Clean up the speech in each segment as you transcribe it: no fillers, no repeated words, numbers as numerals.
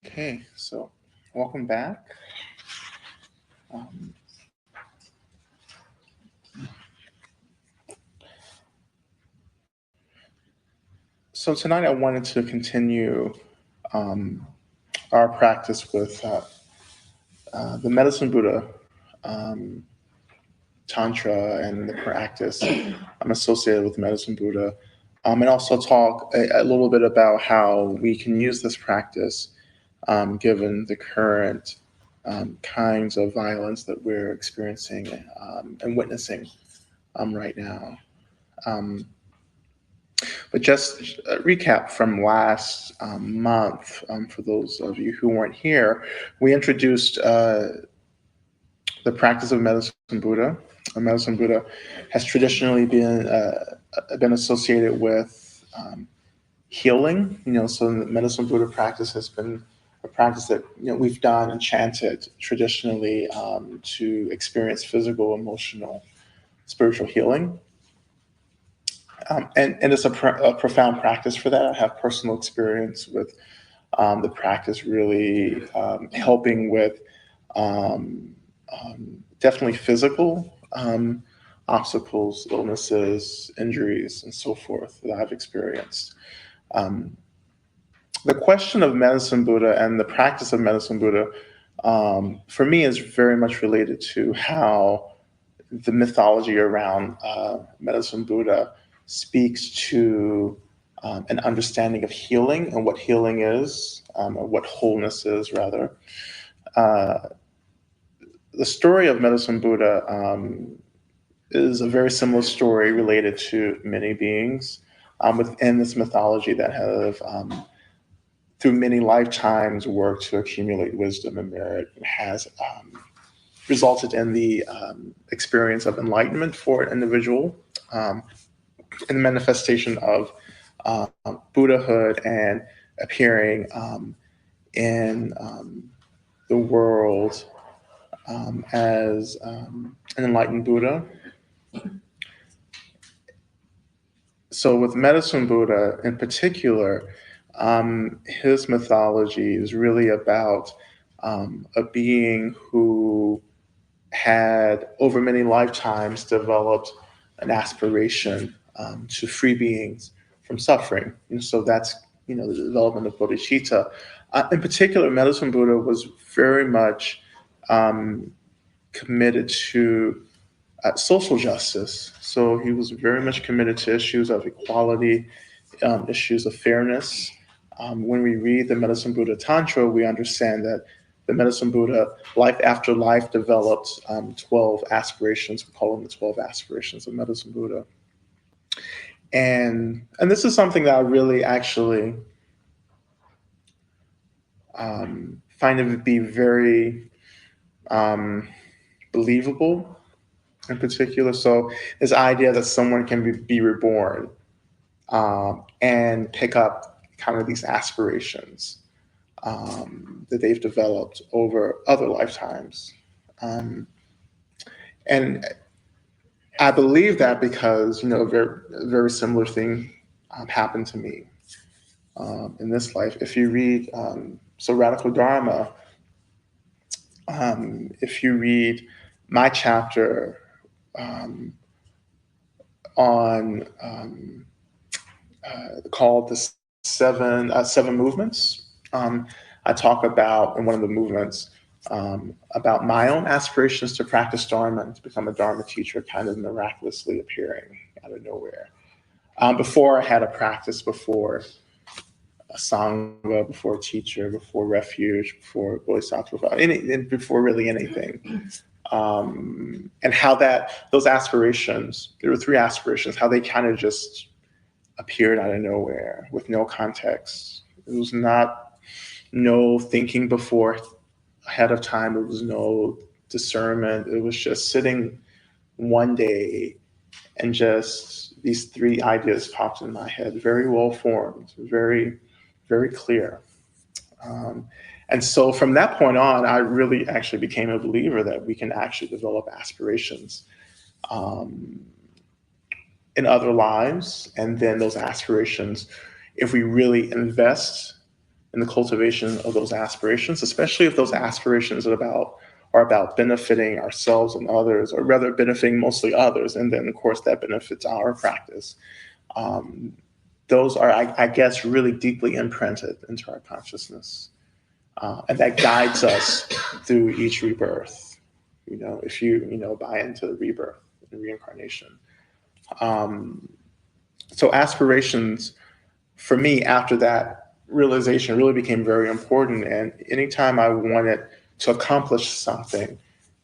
Okay, so welcome back. Um, so tonight I wanted to continue um, our practice with the Medicine Buddha um, Tantra and the practice associated with Medicine Buddha, and also talk a little bit about how we can use this practice given the current kinds of violence that we're experiencing and witnessing right now. Um, But just a recap from last month, for those of you who weren't here, we introduced the practice of Medicine Buddha. Medicine Buddha has traditionally been associated with healing. So the Medicine Buddha practice has been a practice that we've done and chanted traditionally to experience physical, emotional, spiritual healing. And it's a profound practice for that. I have personal experience with the practice really helping with um, definitely physical obstacles, illnesses, injuries, and so forth that I've experienced. Um, the question of Medicine Buddha and the practice of Medicine Buddha, for me, is very much related to how the mythology around Medicine Buddha speaks to an understanding of healing and what healing is, or what wholeness is, rather. Uh, the story of Medicine Buddha is a very similar story related to many beings within this mythology that have, through many lifetimes, worked to accumulate wisdom and merit, and has resulted in the experience of enlightenment for an individual, um, and the manifestation of Buddhahood and appearing in the world as an enlightened Buddha. So, with Medicine Buddha in particular, his mythology is really about a being who had, over many lifetimes, developed an aspiration to free beings from suffering. And so that's, the development of bodhicitta. In particular, Medicine Buddha was very much um, committed to social justice. So he was very much committed to issues of equality, issues of fairness. When we read the Medicine Buddha Tantra, we understand that the Medicine Buddha, life after life, developed 12 aspirations. We call them the 12 aspirations of Medicine Buddha. And this is something that I really actually find it to be very believable in particular. So this idea that someone can be reborn and pick up kind of these aspirations that they've developed over other lifetimes. Um, and I believe that because, a very similar thing happened to me in this life. If you read, so Radical Dharma, if you read my chapter um, on called the seven movements. I talk about in one of the movements about my own aspirations to practice Dharma and to become a Dharma teacher, kind of miraculously appearing out of nowhere. Before I had a practice, before a sangha, before a teacher, before refuge, before bodhisattva, before really anything. And how those aspirations, there were three aspirations, how they kind of just appeared out of nowhere with no context. It was no thinking before ahead of time. It was no discernment. It was just sitting one day and just these three ideas popped in my head, very well formed, very, very clear. Um, and so from that point on, I really actually became a believer that we can actually develop aspirations um, in other lives. And then those aspirations, if we really invest in the cultivation of those aspirations, especially if those aspirations are about benefiting ourselves and others, or rather benefiting mostly others, and then of course that benefits our practice. Those are, I guess, really deeply imprinted into our consciousness, and that guides us through each rebirth. If you buy into the rebirth and reincarnation. So aspirations, for me, after that realization, really became very important. And anytime I wanted to accomplish something,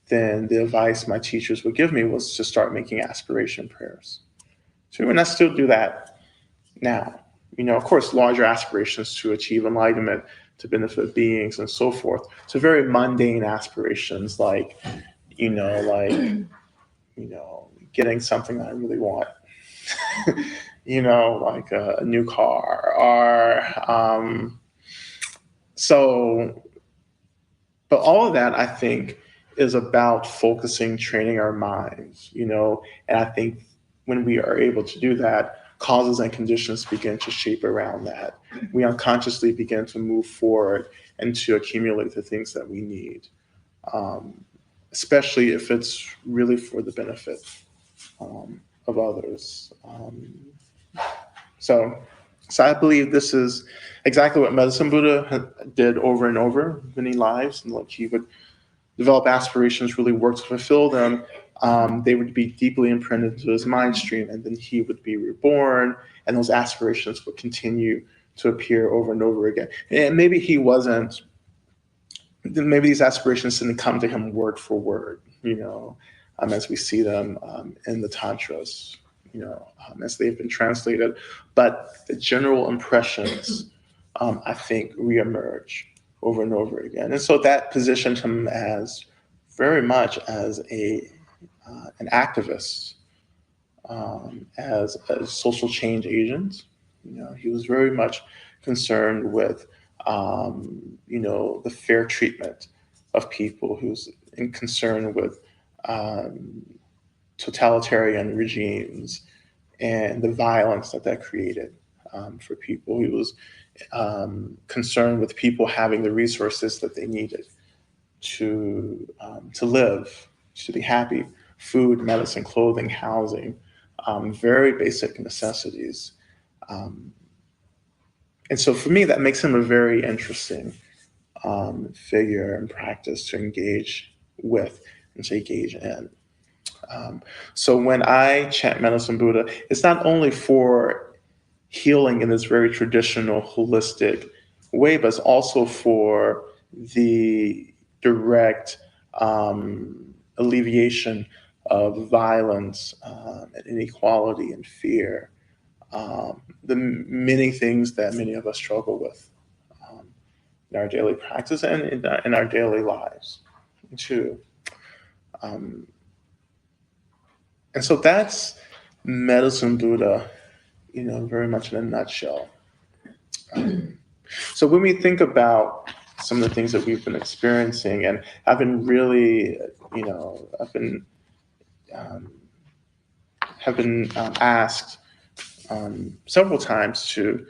then the advice my teachers would give me was to start making aspiration prayers. So, and I still do that now. Of course, larger aspirations to achieve enlightenment, to benefit beings, and so forth. So very mundane aspirations, like getting something I really want. Like a new car, or but all of that, I think, is about focusing, training our minds, and I think when we are able to do that, causes and conditions begin to shape around that. We unconsciously begin to move forward and to accumulate the things that we need, especially if it's really for the benefit of others. So I believe this is exactly what Medicine Buddha did over and over, many lives, and like he would develop aspirations, really work to fulfill them. They would be deeply imprinted into his mind stream, and then he would be reborn, and those aspirations would continue to appear over and over again. And maybe these aspirations didn't come to him word for word, as we see them in the Tantras, as they've been translated. But the general impressions, I think, reemerge over and over again. And so that positioned him as very much as an activist, as a social change agent. He was very much concerned with, the fair treatment of people. He was concerned with totalitarian regimes and the violence that created for people. He was concerned with people having the resources that they needed to live, to be happy: food, medicine, clothing, housing, very basic necessities. And so for me, that makes him a very interesting figure and practice to engage with and to engage in. So when I chant Medicine Buddha, it's not only for healing in this very traditional, holistic way, but it's also for the direct alleviation of violence and inequality and fear, the many things that many of us struggle with in our daily practice and in our daily lives too. And so that's Medicine Buddha, very much in a nutshell. So when we think about some of the things that we've been experiencing, and I've been really, have been asked several times to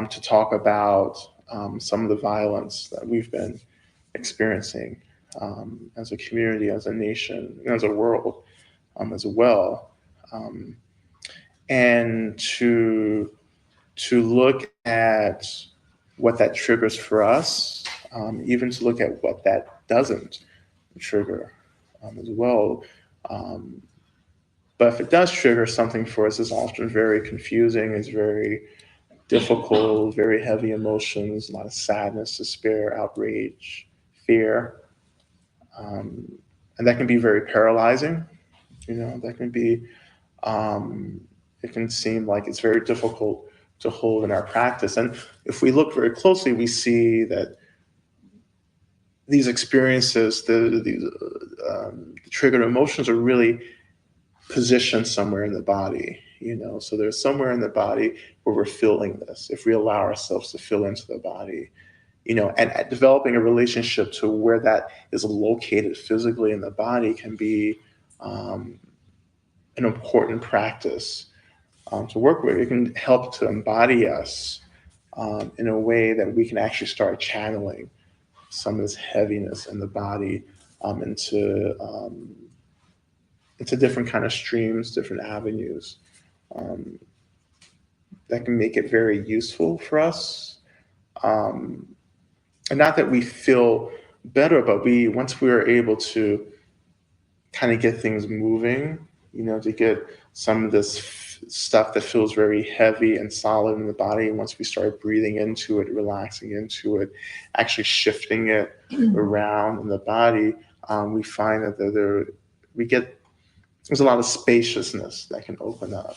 talk about some of the violence that we've been experiencing as a community, as a nation, as a world, as well, and to look at what that triggers for us, even to look at what that doesn't trigger as well. But if it does trigger something for us, it's often very confusing, it's very difficult, very heavy emotions, a lot of sadness, despair, outrage, fear. And that can be very paralyzing. That can be, it can seem like it's very difficult to hold in our practice. And if we look very closely, we see that these experiences, the triggered emotions, are really positioned somewhere in the body. So there's somewhere in the body where we're feeling this, if we allow ourselves to feel into the body, and developing a relationship to where that is located physically in the body can be an important practice to work with. It can help to embody us in a way that we can actually start channeling some of this heaviness in the body into different kind of streams, different avenues um, that can make it very useful for us. Um, and not that we feel better, but once we are able to kind of get things moving, to get some of this stuff that feels very heavy and solid in the body. Once we start breathing into it, relaxing into it, actually shifting it around in the body, we find that there's a lot of spaciousness that can open up,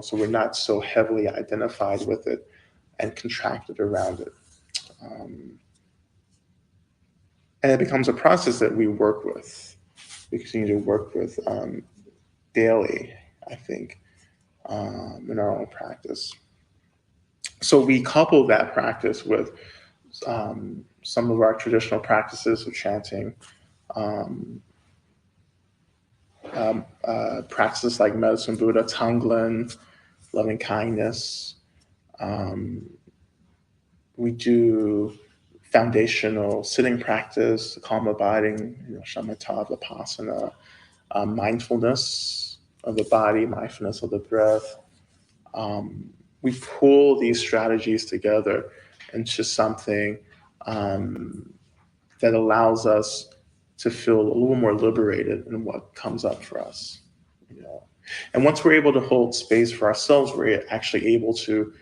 so we're not so heavily identified with it and contracted around it. And it becomes a process that we work with. We continue to work with daily, I think, in our own practice. So we couple that practice with some of our traditional practices of chanting, um, practices like Medicine Buddha, Tonglen, loving kindness. Um, we do foundational sitting practice, calm abiding, shamatha, vipassana, mindfulness of the body, mindfulness of the breath. We pull these strategies together into something that allows us to feel a little more liberated in what comes up for us. And once we're able to hold space for ourselves, we're actually able to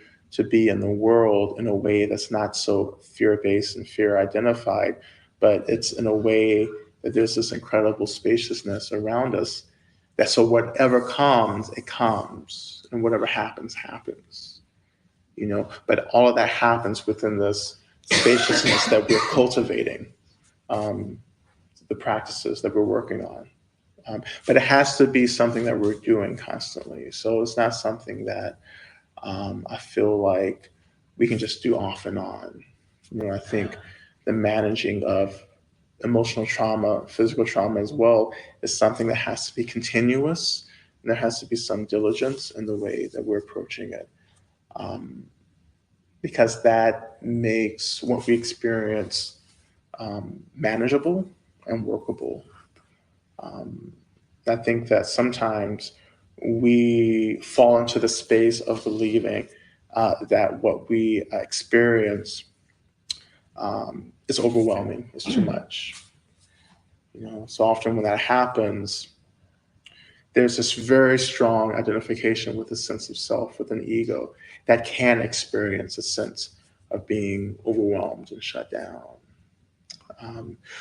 be in the world in a way that's not so fear-based and fear-identified, but it's in a way that there's this incredible spaciousness around us, that so whatever comes, it comes, and whatever happens, happens. But all of that happens within this spaciousness that we're cultivating, the practices that we're working on. But it has to be something that we're doing constantly. So it's not something that I feel like we can just do off and on. I think the managing of emotional trauma, physical trauma as well, is something that has to be continuous, and there has to be some diligence in the way that we're approaching it. Because that makes what we experience manageable and workable. I think that sometimes we fall into the space of believing that what we experience is overwhelming, is too much. So often when that happens, there's this very strong identification with a sense of self, with an ego, that can experience a sense of being overwhelmed and shut down.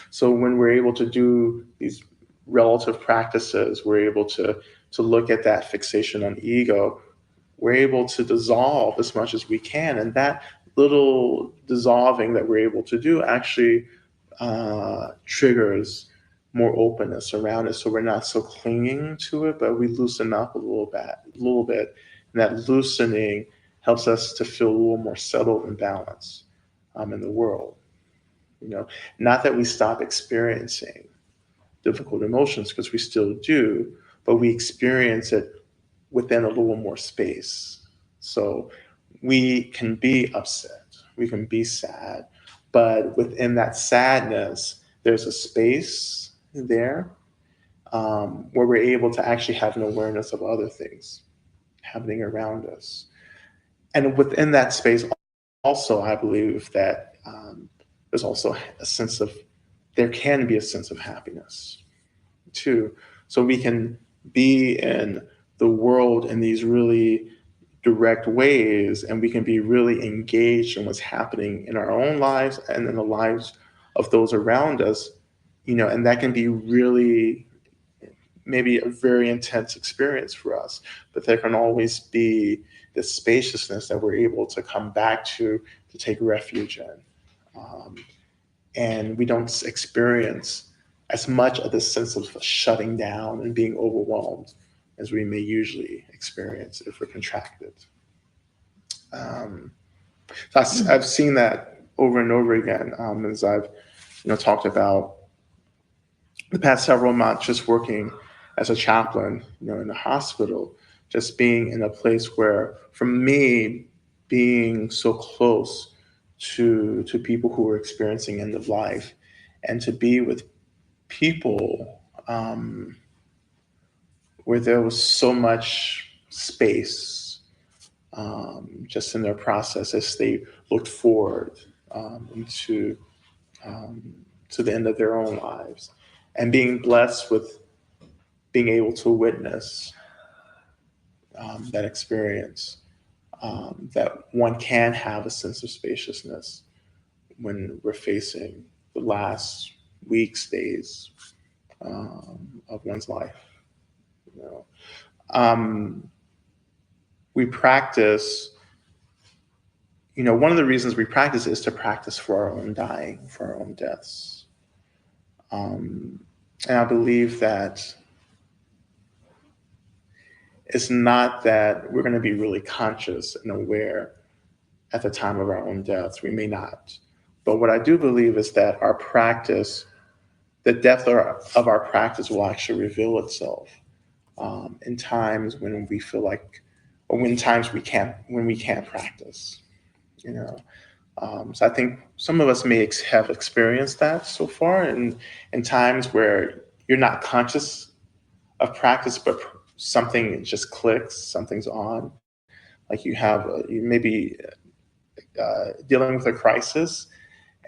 So when we're able to do these relative practices, we're able to look at that fixation on ego, we're able to dissolve as much as we can. And that little dissolving that we're able to do actually triggers more openness around it. So we're not so clinging to it, but we loosen up a little bit. And that loosening helps us to feel a little more settled and balanced in the world. Not that we stop experiencing difficult emotions, because we still do, but we experience it within a little more space. So we can be upset, we can be sad, but within that sadness, there's a space there where we're able to actually have an awareness of other things happening around us. And within that space, also, I believe that there's also there can be a sense of happiness too. So we can be in the world in these really direct ways, and we can be really engaged in what's happening in our own lives and in the lives of those around us, and that can be really maybe a very intense experience for us, but there can always be this spaciousness that we're able to come back to take refuge in. And we don't experience as much of this sense of shutting down and being overwhelmed as we may usually experience if we're contracted. So I've seen that over and over again as I've talked about the past several months just working as a chaplain in a hospital, just being in a place where, for me, being so close to people who are experiencing end of life, and to be with people where there was so much space just in their process as they looked forward into to the end of their own lives, and being blessed with being able to witness that experience, that one can have a sense of spaciousness when we're facing the last weeks, days of one's life. You know, we practice. One of the reasons we practice is to practice for our own dying, for our own deaths. And I believe that it's not that we're going to be really conscious and aware at the time of our own deaths. We may not. But what I do believe is that our practice, the depth of our practice will actually reveal itself in times when we feel like, or when we can't practice. So I think some of us may have experienced that so far, in times where you're not conscious of practice, but something just clicks, something's on. Like you may be dealing with a crisis,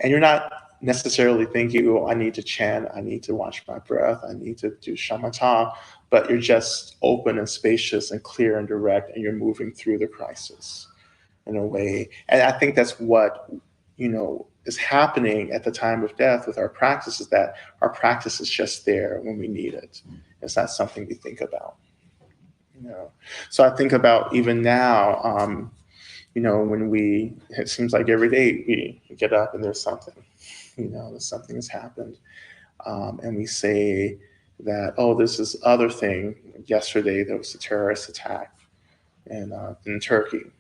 and you're not necessarily thinking, "Oh, I need to chant, I need to watch my breath, I need to do shamatha," but you're just open and spacious and clear and direct, and you're moving through the crisis in a way. And I think that's what is happening at the time of death with our practice, is that our practice is just there when we need it. It's not something we think about. So I think about even now, when it seems like every day we get up and there's something, something has happened. And we say that, oh, this is other thing. Yesterday there was a terrorist attack in Turkey.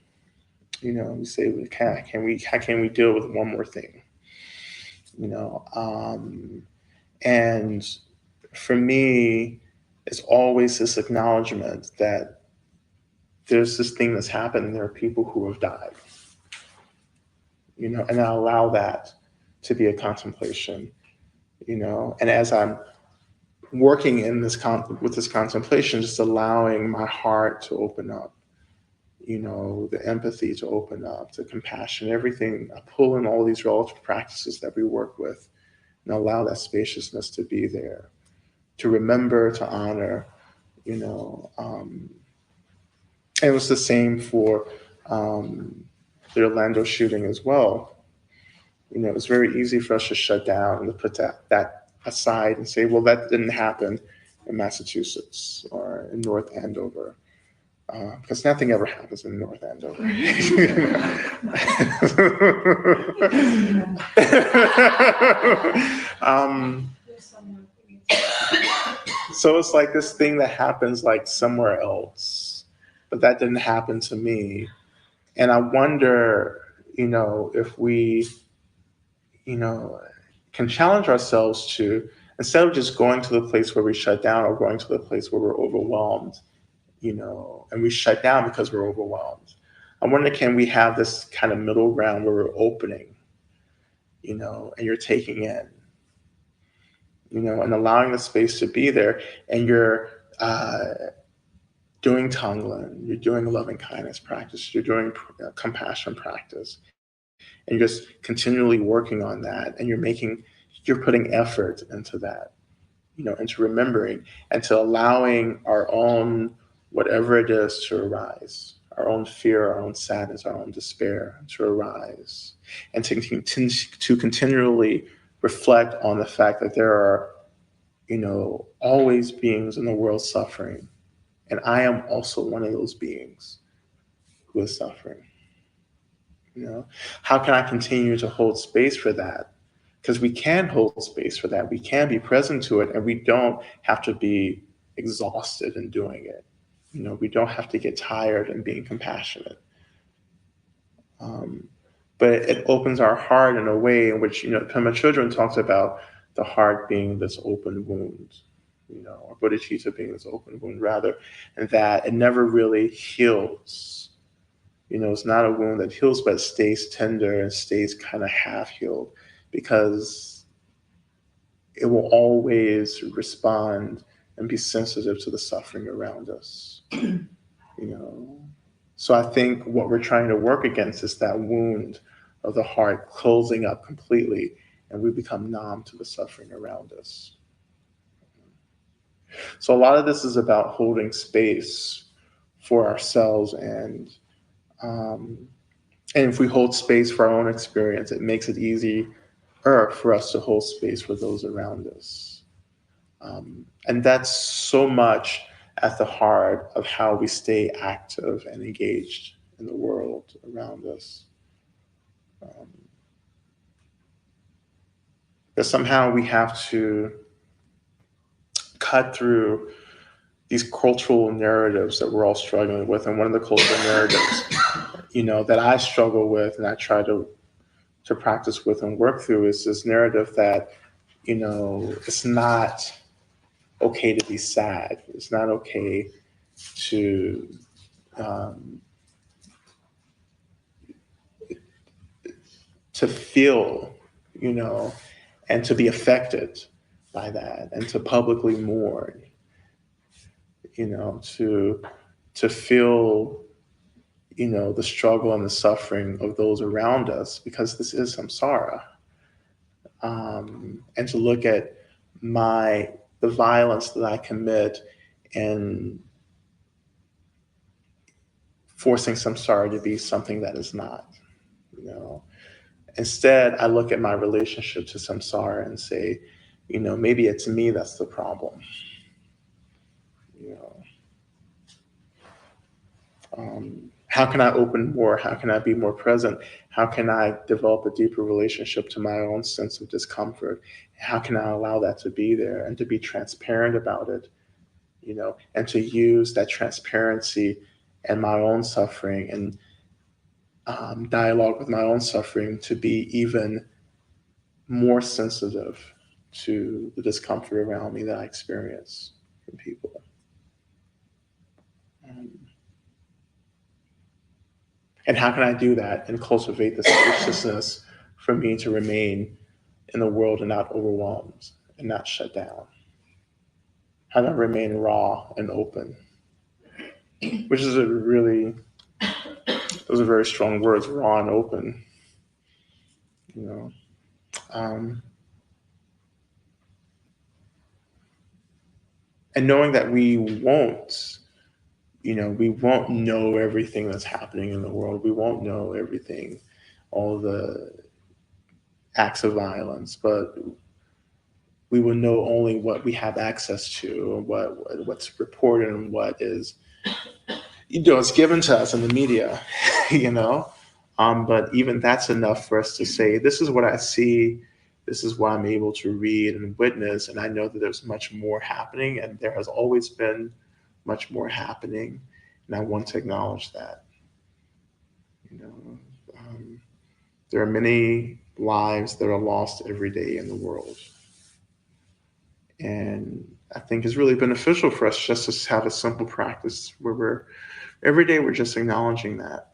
We say, how can we deal with one more thing? And for me, it's always this acknowledgement that there's this thing that's happened, and there are people who have died. And I allow that to be a contemplation. And as I'm working in with this contemplation, just allowing my heart to open up, the empathy to open up, the compassion, everything. I pull in all these relative practices that we work with, and allow that spaciousness to be there, to remember, to honor, and it was the same for the Orlando shooting as well. It was very easy for us to shut down and to put that aside and say, well, that didn't happen in Massachusetts or in North Andover. Because nothing ever happens in North Andover. So it's like this thing that happens like somewhere else, but that didn't happen to me. And I wonder, if we, can challenge ourselves to, instead of just going to the place where we shut down or going to the place where we're overwhelmed, and we shut down because we're overwhelmed. I wonder, can we have this kind of middle ground where we're opening, and you're taking in, and allowing the space to be there, and you're doing Tonglen, you're doing loving kindness practice, you're doing compassion practice, and you're just continually working on that, and you're putting effort into that, into remembering and to allowing our own, whatever it is, to arise, our own fear, our own sadness, our own despair to arise, and to continually reflect on the fact that there are, always beings in the world suffering. And I am also one of those beings who is suffering. How can I continue to hold space for that? Because we can hold space for that. We can be present to it, and we don't have to be exhausted in doing it. We don't have to get tired in being compassionate. But it opens our heart in a way in which, Pema Chodron talks about the heart being this open wound, or bodhicitta being this open wound rather, and that it never really heals It's not a wound that heals, but stays tender and stays kind of half healed, because it will always respond and be sensitive to the suffering around us. So I think what we're trying to work against is that wound of the heart closing up completely, and we become numb to the suffering around us. So a lot of this is about holding space for ourselves, um, and if we hold space for our own experience, it makes it easier for us to hold space for those around us. And that's so much at the heart of how we stay active and engaged in the world around us. That somehow we have to cut through these cultural narratives that we're all struggling with. And one of the cultural narratives, that I struggle with and I try to practice with and work through is this narrative that, it's not okay to be sad. It's not okay to um, to feel, and to be affected by that, and to publicly mourn, to feel, the struggle and the suffering of those around us, because this is samsara, and to look at the violence that I commit and forcing samsara to be something that is not. Instead, I look at my relationship to samsara and say, maybe it's me that's the problem. How can I open more? How can I be more present? How can I develop a deeper relationship to my own sense of discomfort? How can I allow that to be there and to be transparent about it, and to use that transparency and my own suffering and dialogue with my own suffering to be even more sensitive to the discomfort around me that I experience from people. And how can I do that and cultivate the spaciousness for me to remain in the world and not overwhelmed and not shut down? How do I remain raw and open? Which is those are very strong words, raw and open. Um, and knowing that we won't know everything that's happening in the world. We won't know everything, all the acts of violence, but we will know only what we have access to, what's reported and what is, it's given to us in the media, But even that's enough for us to say, this is what I see, this is what I'm able to read and witness, and I know that there's much more happening, and there has always been much more happening, and I want to acknowledge that. There are many lives that are lost every day in the world. And I think it's really beneficial for us just to have a simple practice where every day we're just acknowledging that.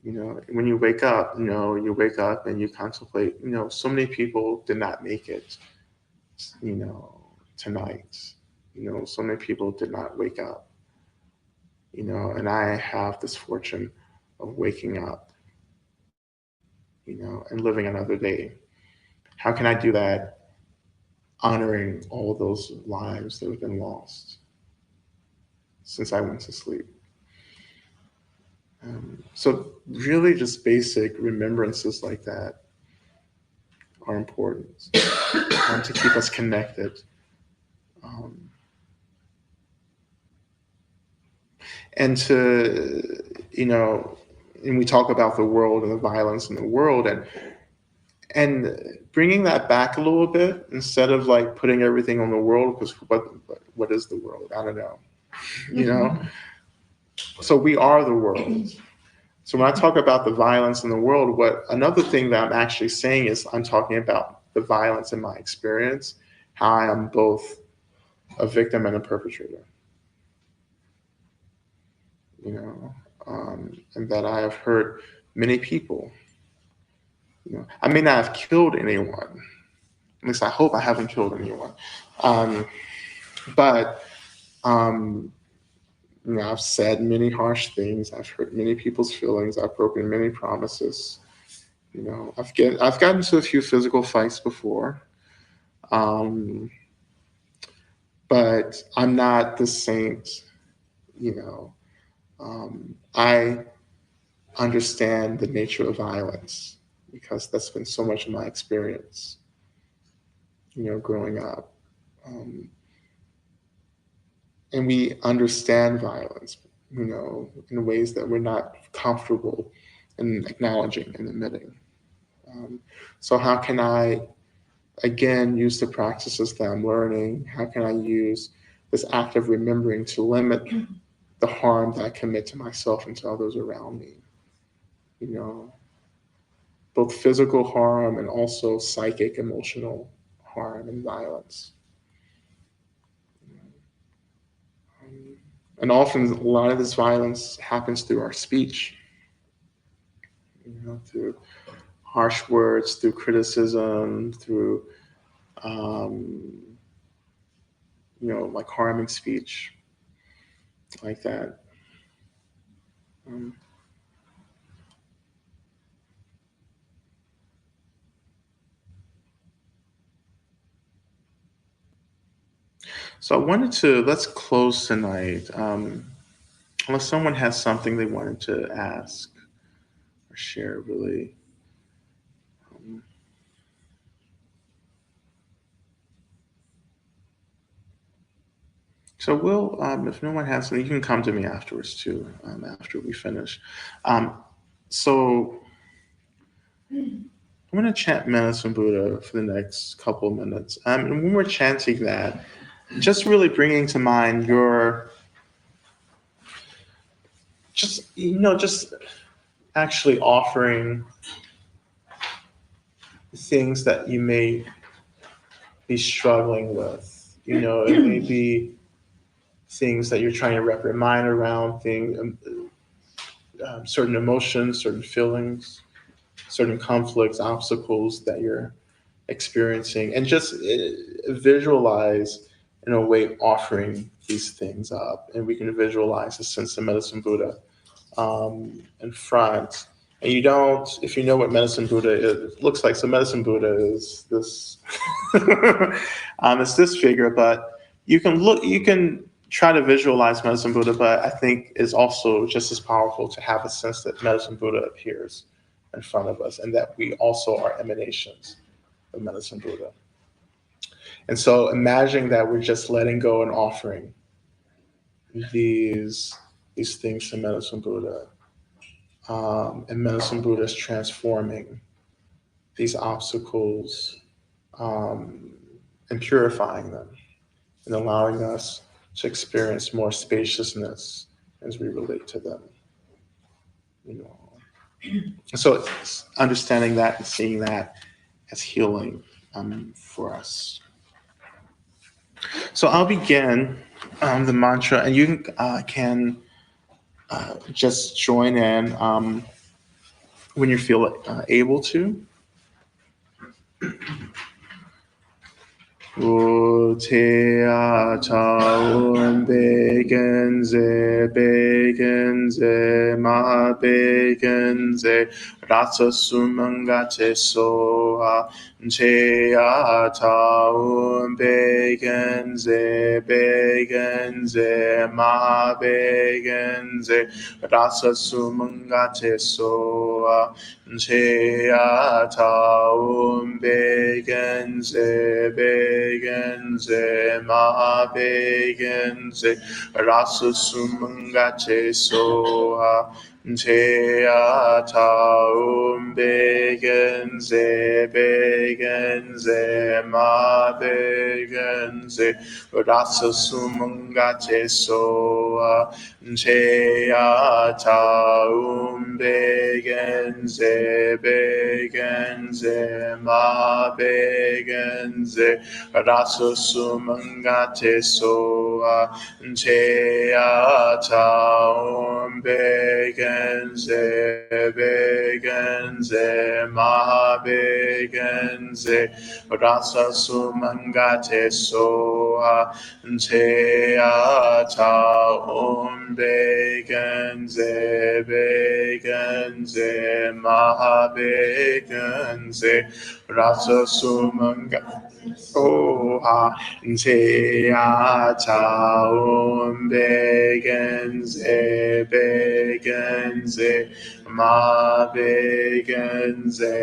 When you wake up, you wake up and you contemplate, so many people did not make it, tonight. So many people did not wake up, and I have this fortune of waking up, and living another day. How can I do that? Honoring all those lives that have been lost since I went to sleep. So really just basic remembrances like that are important to keep us connected. And to, and we talk about the world and the violence in the world, and bringing that back a little bit instead of like putting everything on the world, because what is the world? I don't know, So we are the world. So when I talk about the violence in the world, another thing that I'm actually saying is I'm talking about the violence in my experience, how I am both a victim and a perpetrator. and that I have hurt many people. I may not have killed anyone. At least I hope I haven't killed anyone. Um, but I've said many harsh things. I've hurt many people's feelings. I've broken many promises. I've gotten into a few physical fights before. Um, but I'm not the saint. I understand the nature of violence because that's been so much of my experience, growing up. And we understand violence, in ways that we're not comfortable in acknowledging and admitting. So how can I, again, use the practices that I'm learning? How can I use this act of remembering to limit the harm that I commit to myself and to others around me? Both physical harm and also psychic, emotional harm and violence. And often a lot of this violence happens through our speech, through harsh words, through criticism, through, like harming speech, like that. So I wanted let's close tonight. Unless someone has something they wanted to ask or share, really. So if no one has something, you can come to me afterwards too, after we finish. So I'm going to chant Medicine Buddha for the next couple of minutes. And when we're chanting that, just really bringing to mind just actually offering things that you may be struggling with. It may be things that you're trying to wrap your mind around, certain emotions, certain feelings, certain conflicts, obstacles that you're experiencing, and just visualize in a way offering these things up. And we can visualize the sense of Medicine Buddha in front. And if you know what Medicine Buddha is, it looks like, so Medicine Buddha is this, it's this figure, but you can try to visualize Medicine Buddha, but I think it's also just as powerful to have a sense that Medicine Buddha appears in front of us and that we also are emanations of Medicine Buddha. And so imagining that we're just letting go and offering these things to Medicine Buddha. And Medicine Buddha is transforming these obstacles and purifying them and allowing us to experience more spaciousness as we relate to them. So it's understanding that and seeing that as healing for us. So I'll begin the mantra, and you can just join in when you feel able to. Taun begenze ma begenze ratsa sumangate soha taun begenze ma begenze ratsa sumangate soha taun begenze ma begenze rasa sumangate soha taun begenze ma begenze rasa sumangate soha taun begenze ma begenze rasa sumangate soha taun begenze, maha begenze, rasa sumangate soha, te ata begenze, begenze, maha begenze, rasa sumangate Oha te ata begenze, begenze, ma begenze,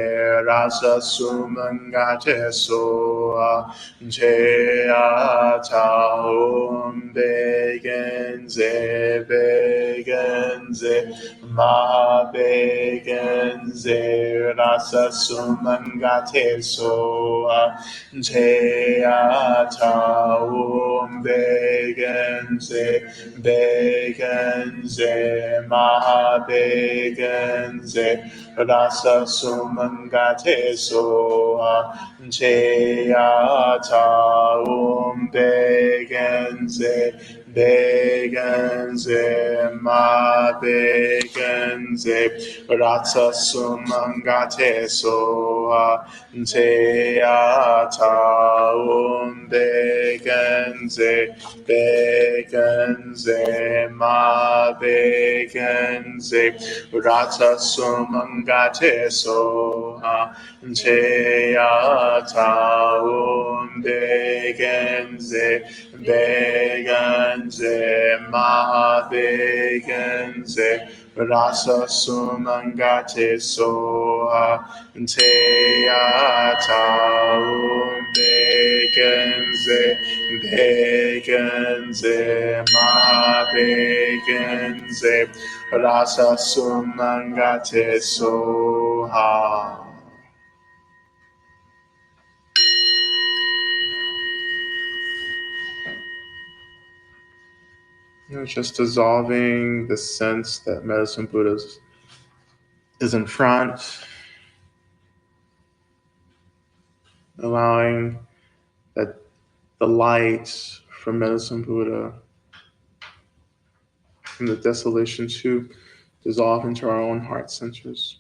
rasa sumangate soa te ata begenze, begenze, ma begenze, rasa sumangate soa te ata begenze, begenze, ma begenze, rasa sumangate soa te ata begenze, begenze, ma begenze, rasa sumangate soa te ata begenze, begenze, ma begenze, rata sumangate soha te ata begenze, begenze, ma begenze, rasa sumangate soha te ata begenze, begenze, ma begenze, rasa sumangate soha. Just dissolving the sense that Medicine Buddha is in front, allowing that the light from Medicine Buddha, from the desolation to dissolve into our own heart centers.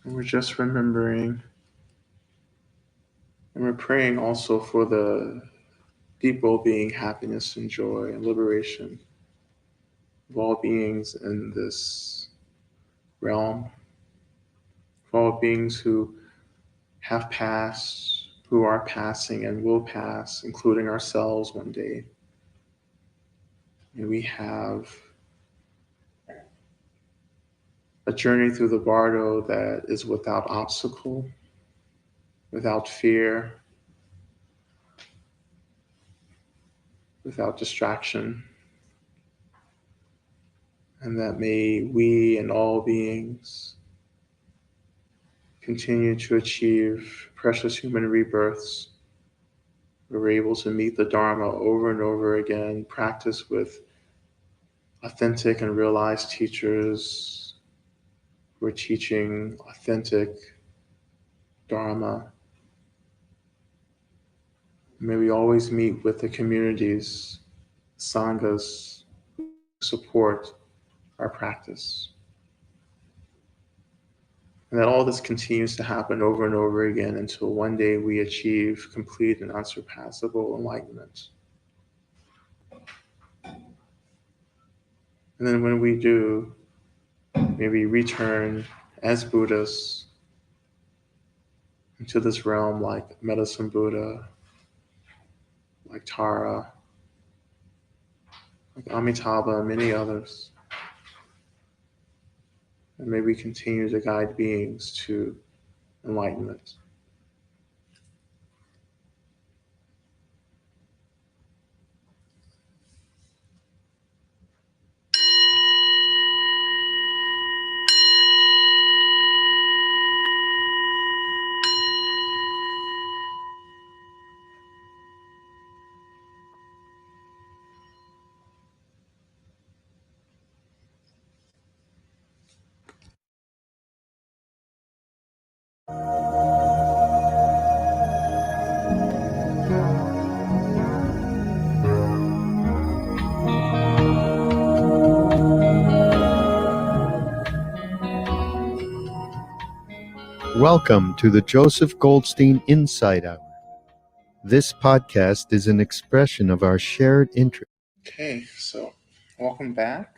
And we're just remembering, and we're praying also for the deep well-being, happiness, and joy, and liberation of all beings in this realm, for all beings who have passed, who are passing, and will pass, including ourselves one day. And we have a journey through the bardo that is without obstacle, without fear, without distraction, and that may we and all beings continue to achieve precious human rebirths, where we're able to meet the Dharma over and over again, practice with authentic and realized teachers who are teaching authentic Dharma. May we always meet with the communities, sanghas, who support our practice. And that all this continues to happen over and over again until one day we achieve complete and unsurpassable enlightenment. And then when we do, may we return as Buddhas into this realm like Medicine Buddha, like Tara, like Amitabha, and many others. And may we continue to guide beings to enlightenment. Welcome to the Joseph Goldstein Insight Hour. This podcast is an expression of our shared interest. Okay, so welcome back.